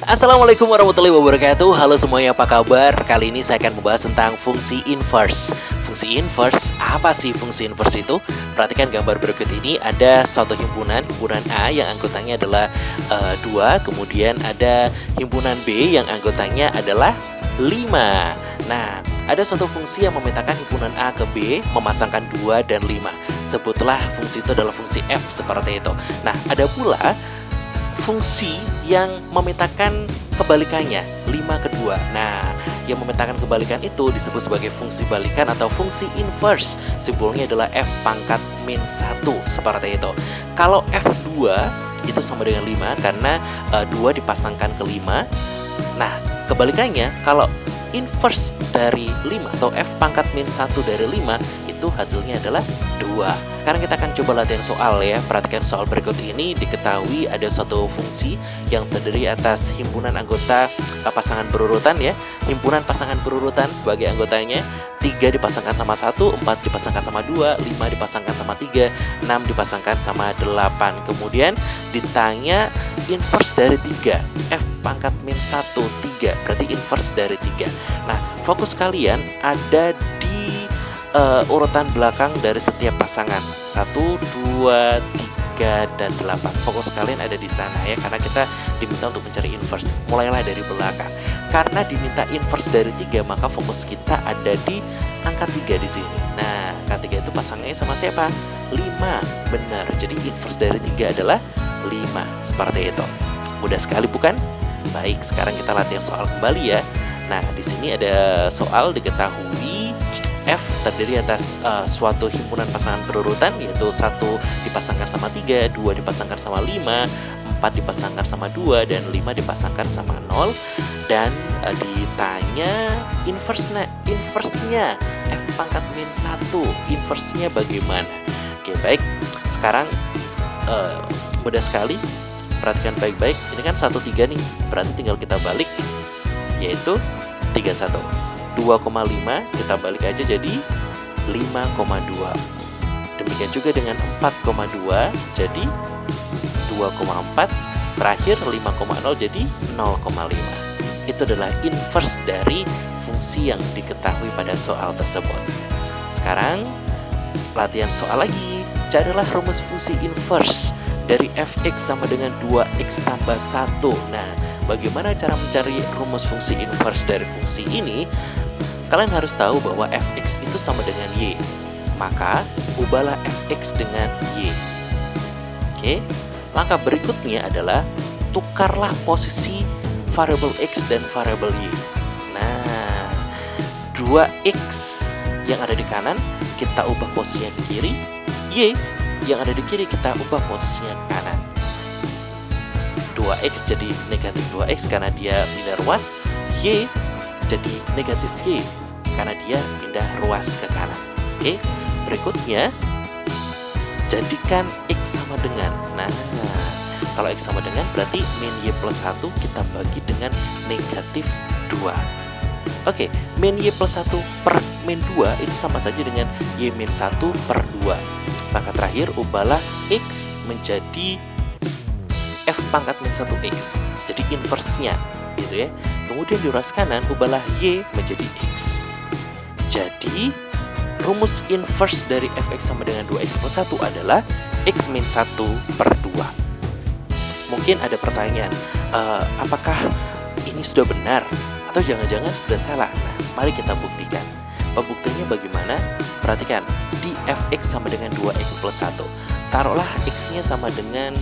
Assalamualaikum warahmatullahi wabarakatuh. Halo semuanya, apa kabar? Kali ini saya akan membahas tentang fungsi inverse. Fungsi inverse, apa sih fungsi inverse itu? Perhatikan gambar berikut ini. Ada suatu himpunan A yang anggotanya adalah 2. Kemudian ada himpunan B yang anggotanya adalah 5. Nah, ada suatu fungsi yang memetakan himpunan A ke B, memasangkan 2 dan 5. Sebutlah fungsi itu adalah fungsi F, seperti itu. Nah, ada pula fungsi yang memetakan kebalikannya, 5 ke 2. Nah, yang memetakan kebalikan itu disebut sebagai fungsi balikan atau fungsi inverse. Simbolnya adalah F pangkat min 1, seperti itu. Kalau F2 itu sama dengan 5 karena 2 dipasangkan ke 5. Nah, kebalikannya kalau inverse dari 5 atau F pangkat min 1 dari 5 itu hasilnya adalah 2. Sekarang kita akan coba latihan soal ya. Perhatikan soal berikut ini. Diketahui ada suatu fungsi yang terdiri atas himpunan anggota pasangan berurutan ya. Himpunan pasangan berurutan sebagai anggotanya 3 dipasangkan sama 1, 4 dipasangkan sama 2, 5 dipasangkan sama 3, 6 dipasangkan sama 8. Kemudian ditanya inverse dari 3, F pangkat min 1, 3. Berarti inverse dari 3. Nah, fokus kalian ada di urutan belakang dari setiap pasangan 1, 2, 3, dan 8. Fokus kalian ada di sana ya, karena kita diminta untuk mencari inverse. Mulailah dari belakang. Karena diminta inverse dari 3, maka fokus kita ada di angka 3 di sini. Nah, angka 3 itu pasangannya sama siapa? 5. Benar. Jadi inverse dari 3 adalah 5. Seperti itu. Mudah sekali bukan? Baik, sekarang kita latihan soal kembali ya. Nah, di sini ada soal diketahui F terdiri atas suatu himpunan pasangan berurutan, yaitu 1 dipasangkan sama 3, 2 dipasangkan sama 5, 4 dipasangkan sama 2, dan 5 dipasangkan sama 0. Dan ditanya inverse-nya F pangkat min 1, inverse-nya bagaimana? Oke, baik. Sekarang mudah sekali. Perhatikan baik-baik. Ini kan 1,3 nih, berarti tinggal kita balik, yaitu 3,1. 2,5 kita balik aja jadi 5,2. Demikian juga dengan 4,2 jadi 2,4. Terakhir 5,0 jadi 0,5. Itu adalah inverse dari fungsi yang diketahui pada soal tersebut. Sekarang latihan soal lagi. Carilah rumus fungsi inverse dari fx sama dengan 2x tambah 1. Nah, bagaimana cara mencari rumus fungsi inverse dari fungsi ini? Kalian harus tahu bahwa fx itu sama dengan y. Maka, ubahlah fx dengan y. Oke. Langkah berikutnya adalah tukarlah posisi variabel x dan variabel y. Nah, 2x yang ada di kanan kita ubah posisinya ke kiri, y yang ada di kiri kita ubah posisinya ke kanan. 2x jadi negatif 2x karena dia pindah ruas, y jadi negatif y karena dia pindah ruas ke kanan. Oke, berikutnya jadikan x sama dengan. Nah, kalau x sama dengan berarti min y plus 1 kita bagi dengan negatif 2. Oke, min y plus 1 per min 2 itu sama saja dengan y min 1 per 2. Maka terakhir ubahlah x menjadi f pangkat min 1x. Jadi inverse-nya gitu ya. Kemudian di ruas kanan ubahlah y menjadi x. Jadi rumus inverse dari fx sama dengan 2x plus 1 adalah x min 1 per 2. Mungkin ada pertanyaan, apakah ini sudah benar atau jangan-jangan sudah salah? Nah, mari kita buktikan. Pembuktiannya bagaimana? Perhatikan, di fx sama dengan 2x plus 1. Taruhlah x-nya sama dengan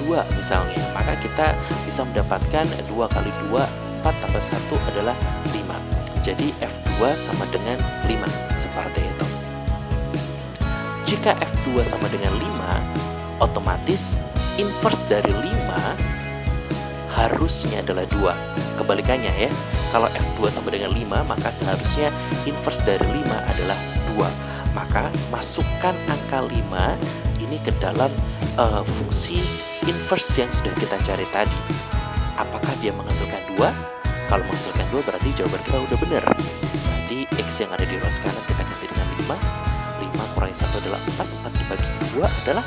2 misalnya. Maka kita bisa mendapatkan 2 kali 2, 4 tambah 1 adalah 5. Jadi F2 sama dengan 5, seperti itu. Jika F2 sama dengan 5, otomatis inverse dari 5 harusnya adalah 2. Kebalikannya ya, kalau F2 sama dengan 5, maka seharusnya inverse dari 5 adalah 2. Maka masukkan angka 5 ini ke dalam fungsi inverse yang sudah kita cari tadi. Apakah dia menghasilkan 2? Kalau menghasilkan 2 berarti jawaban kita udah benar. Berarti x yang ada di ruas kanan kita ganti dengan 5. 5 kurangi 1 adalah 4. 4 dibagi 2 adalah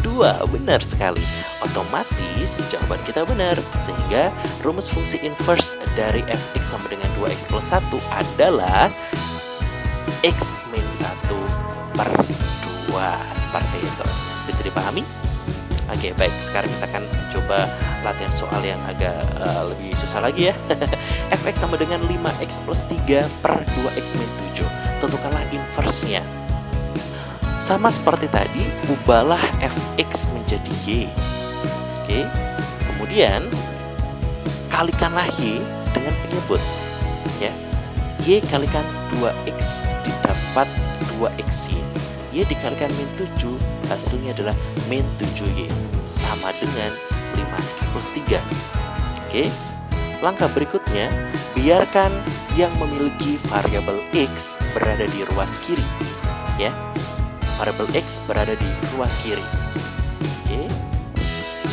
2. Benar sekali. Otomatis jawaban kita benar. Sehingga rumus fungsi inverse dari fx sama dengan 2x plus 1 adalah x min 1 per 2. Seperti itu. Bisa dipahami? Oke, baik. Sekarang kita akan coba latihan soal yang agak lebih susah lagi ya. Fx sama dengan 5x plus 3 per 2x min 7. Tentukanlah inverse-nya. Sama seperti tadi, ubahlah fx menjadi y. Oke. Kemudian kalikanlah y dengan penyebut. Ya. Y kalikan 2x didapat 2xy. Y dikalikan min 7, hasilnya adalah min 7y, sama dengan 5x plus 3. Oke. Langkah berikutnya, biarkan yang memiliki variabel x berada di ruas kiri. Ya. Variabel x berada di ruas kiri. Oke.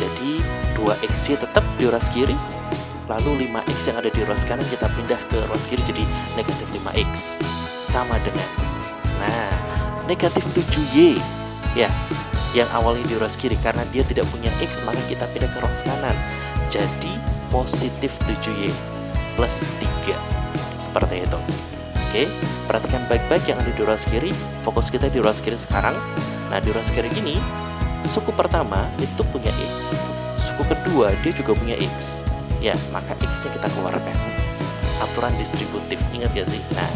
Jadi 2xy tetap di ruas kiri. Lalu 5x yang ada di ruas kanan kita pindah ke ruas kiri jadi negatif 5x. Sama dengan, nah, negatif 7y. Ya, yang awalnya di ruas kiri. Karena dia tidak punya x, maka kita pindah ke ruas kanan. Jadi positif 7y plus 3. Seperti itu. Oke, perhatikan baik-baik yang ada di ruas kiri. Fokus kita di ruas kiri sekarang. Nah, di ruas kiri ini, suku pertama itu punya x. Suku kedua dia juga punya x. Ya, maka x-nya kita keluarkan. Aturan distributif, ingat gak sih? Nah,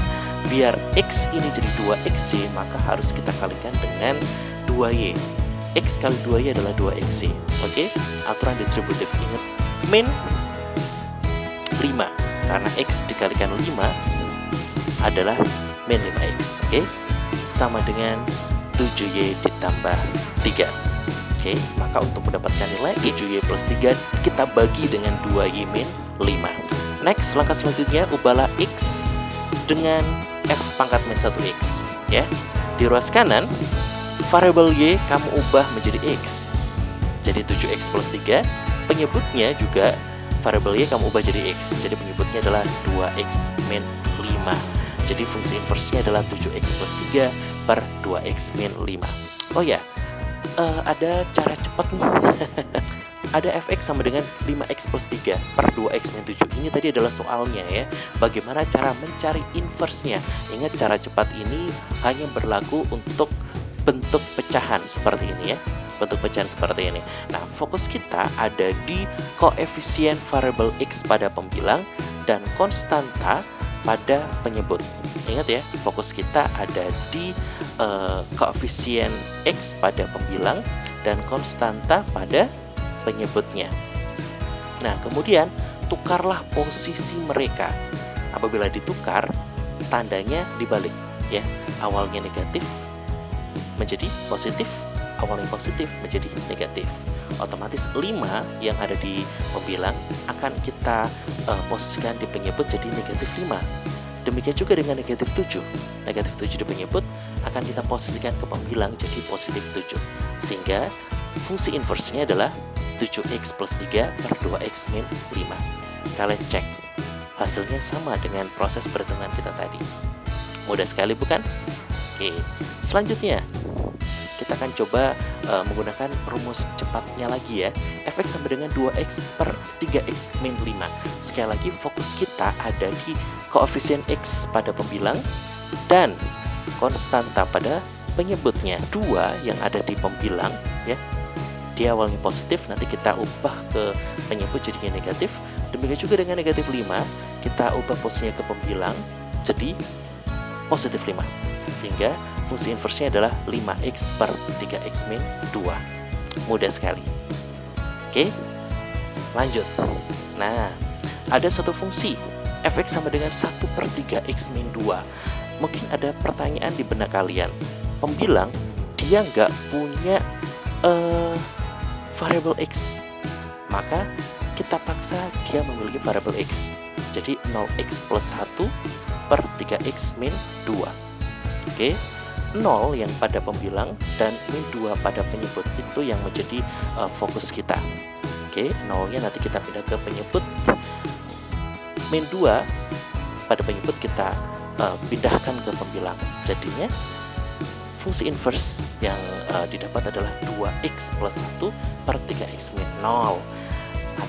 biar x ini jadi 2xy, maka harus kita kalikan dengan 2y. X kali 2y adalah 2xy. Oke, aturan distributif, ingat. Min 5. Karena x dikalikan 5 adalah min 5x. Oke, sama dengan 7y ditambah 3. Oke, maka untuk mendapatkan nilai 7y plus 3 kita bagi dengan 2y min 5. Next, langkah selanjutnya ubahlah x dengan f pangkat min 1x. Ya, di ruas kanan variabel y kamu ubah menjadi x. Jadi 7x plus 3. Penyebutnya juga variabel y kamu ubah jadi x. Jadi penyebutnya adalah 2x min 5. Jadi fungsi inversenya adalah 7x plus 3 per 2x min 5. Oh ya, ada cara cepat nih. Ada fx sama dengan 5x plus 3 per 2x min 7. Ini tadi adalah soalnya ya. Bagaimana cara mencari inversenya? Ingat, cara cepat ini hanya berlaku untuk bentuk pecahan seperti ini ya. Bentuk pecahan seperti ini. Nah, fokus kita ada di koefisien variabel x pada pembilang dan konstanta pada penyebut. Ingat ya, fokus kita ada di koefisien x pada pembilang dan konstanta pada penyebutnya. Nah, kemudian tukarlah posisi mereka. Apabila ditukar, tandanya dibalik ya. Awalnya negatif menjadi positif, awalnya positif menjadi negatif. Otomatis 5 yang ada di pembilang akan kita posisikan di penyebut jadi negatif 5. Demikian juga dengan negatif 7. Negatif 7 di penyebut akan kita posisikan ke pembilang jadi positif 7. Sehingga fungsi inversenya adalah 7x plus 3 per 2x min 5. Kalian cek. Hasilnya sama dengan proses perhitungan kita tadi. Mudah sekali bukan? Oke, selanjutnya kita akan coba menggunakan rumus cepatnya lagi ya. Fx sama dengan 2x per 3x min 5. Sekali lagi fokus kita ada di koefisien x pada pembilang dan konstanta pada penyebutnya. 2 yang ada di pembilang ya, dia awalnya positif, nanti kita ubah ke penyebut jadinya negatif. Demikian juga dengan negatif 5, kita ubah posisinya ke pembilang jadi positif 5. Sehingga fungsi inversenya adalah 5x per 3x min 2. Mudah sekali. Oke, lanjut. Nah, ada suatu fungsi fx sama dengan 1 per 3x min 2. Mungkin ada pertanyaan di benak kalian. Pembilang dia nggak punya variabel x, maka kita paksa dia memiliki variabel x. Jadi 0x plus 1 per 3x min 2. Oke, 0 yang pada pembilang dan min 2 pada penyebut itu yang menjadi fokus kita. Oke, 0-nya nanti kita pindah ke penyebut. Min 2 pada penyebut kita pindahkan ke pembilang. Jadinya fungsi inverse yang didapat adalah 2x plus 1 per 3x min 0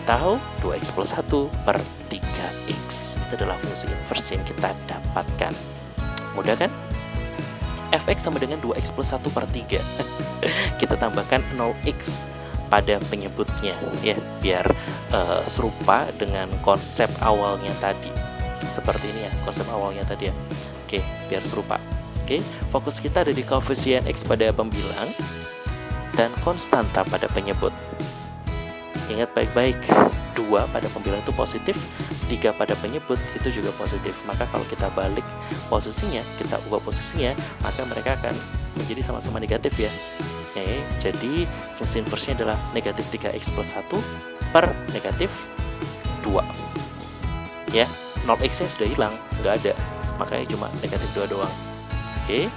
atau 2x plus 1 per 3x. Itu adalah fungsi inverse yang kita dapatkan. Mudah kan? Fx sama dengan 2x plus 1 per 3. Kita tambahkan 0x pada penyebutnya ya, biar serupa dengan konsep awalnya tadi. Seperti ini ya, konsep awalnya tadi ya. Oke, biar serupa. Oke, fokus kita ada di koefisien x pada pembilang dan konstanta pada penyebut. Ingat baik-baik, 2 pada pembilang itu positif, 3 pada penyebut itu juga positif. Maka kalau kita balik posisinya, kita ubah posisinya, maka mereka akan menjadi sama-sama negatif ya. Oke, jadi fungsi inversenya adalah negatif 3x plus 1 per negatif 2. Ya, 0x nya sudah hilang, nggak ada. Makanya cuma negatif 2 doang. Oke,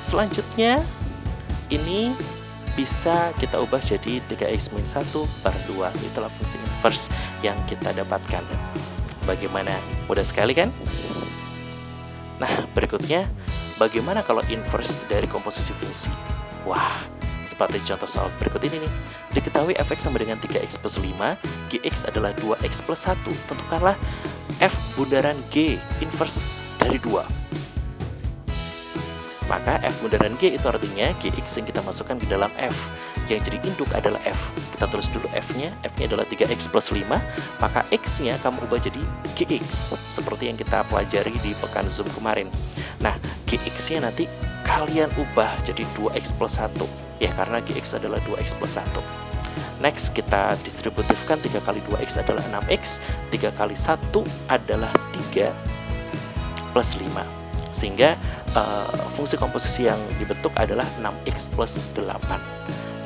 selanjutnya ini bisa kita ubah jadi 3x min 1 per 2. Itulah fungsi inverse yang kita dapatkan. Bagaimana? Mudah sekali kan? Nah, berikutnya, bagaimana kalau inverse dari komposisi fungsi? Wah, seperti contoh soal berikut ini nih. Diketahui fx sama dengan 3x plus 5, gx adalah 2x plus 1. Tentukanlah f bundaran g inverse dari 2. Maka f bundaran g itu artinya gx yang kita masukkan di dalam f. Yang jadi induk adalah f. Kita tulis dulu f-nya. F-nya adalah 3x plus 5. Maka x-nya kamu ubah jadi gx. Seperti yang kita pelajari di pekan Zoom kemarin. Nah, gx-nya nanti kalian ubah jadi 2x plus 1. Ya, karena gx adalah 2x plus 1. Next, kita distributifkan 3 kali 2x adalah 6x. 3 kali 1 adalah 3 plus 5. Sehingga fungsi komposisi yang dibentuk adalah 6x plus 8.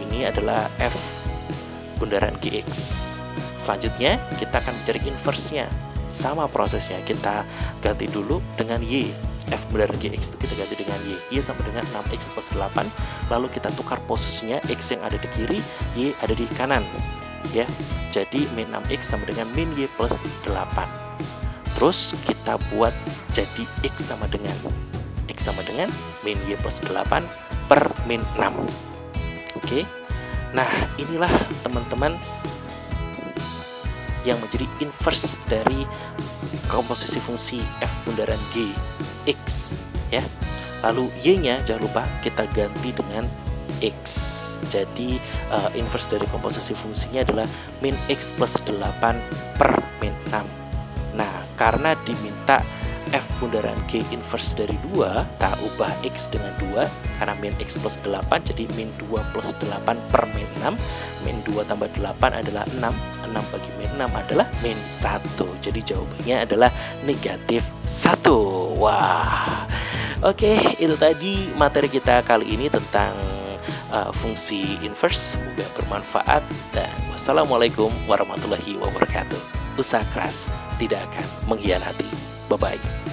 Ini adalah f bundaran gx. Selanjutnya kita akan mencari inverse-nya. Sama prosesnya, kita ganti dulu dengan y. F bundaran gx itu kita ganti dengan y sama dengan 6x plus 8. Lalu kita tukar posisinya, x yang ada di kiri, y ada di kanan ya. Jadi min 6x sama dengan min y plus 8. Terus kita buat jadi x sama dengan min y plus 8 per min 6. Oke. Nah, inilah teman-teman yang menjadi inverse dari komposisi fungsi f bundaran g x ya. Lalu y-nya jangan lupa kita ganti dengan x. Jadi inverse dari komposisi fungsinya adalah min x plus 8 per min 6. Nah, karena diminta f bundaran g inverse dari 2, tak ubah x dengan 2 karena min x plus 8, jadi min 2 plus 8 per min 6. Min 2 tambah 8 adalah 6. 6 bagi min 6 adalah min 1. Jadi jawabannya adalah negatif 1. Wah. Oke, itu tadi materi kita kali ini tentang fungsi inverse. Semoga bermanfaat dan wassalamualaikum warahmatullahi wabarakatuh. Usaha keras tidak akan mengkhianati. Bye-bye.